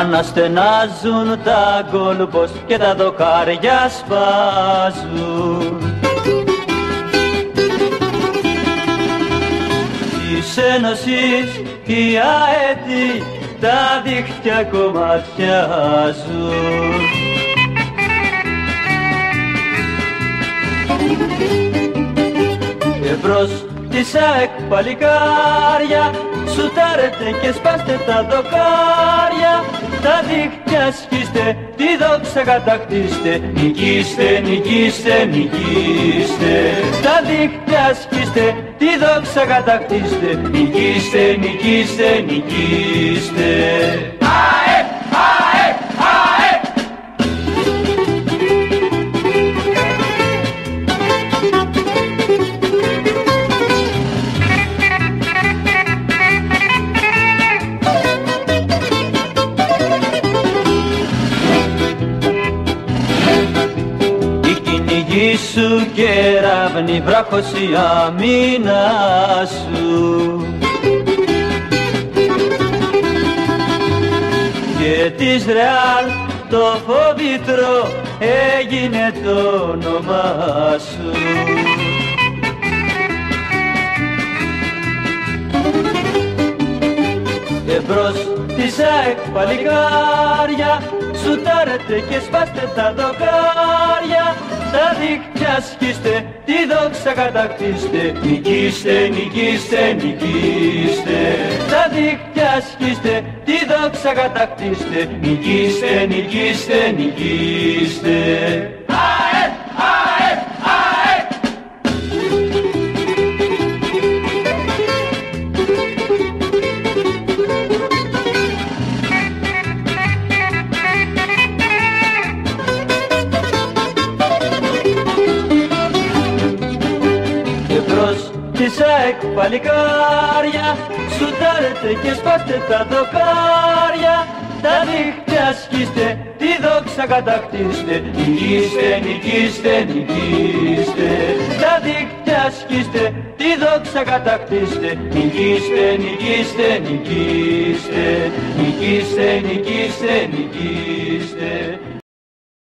Αναστενάζουν τα κόλπος και τα δοκάρια σπάζουν. Της Ένωσης οι αέτοι τα δίχτυα κομματιάζουν. Και μπρος της ΑΕΚ παλικάρια, σουτάρετε και σπάστε τα δοκάρια, τα δίχτυα σκίστε, τη δόξα κατακτήστε, νικήστε, νικήστε, νικήστε. Τα δίχτυα σκίστε, τη δόξα κατακτήστε, νικήστε, νικήστε, νικήστε. ΑΕΚ, ΑΕΚ, ΑΕΚ. Σου κεραύνη βράχος η αμήνα σου και της Ρεάλ το φόβητρο έγινε το όνομά σου. Εμπρός της ΑΕΚ παλικάρια, σουτάρετε και σπάστε τα δοκάρια, τα δίχτυα σκίστε, τη δόξα κατακτήστε, νικήστε, νικήστε, νικήστε. Τα δίχτυα σκίστε, τη δόξα κατακτήστε, νικήστε, νικήστε, νικήστε. ΑΕΚ, ΑΕΚ, ΑΕΚ. Της ΑΕΚ παλικάρια, σουτάρετε και σπάστε τα δοκάρια, τα δίχτυα σκίστε, τη δόξα κατακτήστε, νικήστε, νικήστε, νικήστε. Τα δίχτυα σκίστε, τη δόξα κατακτήστε, νικήστε, νικήστε, νικήστε. Νικήστε, νικήστε, νικήστε.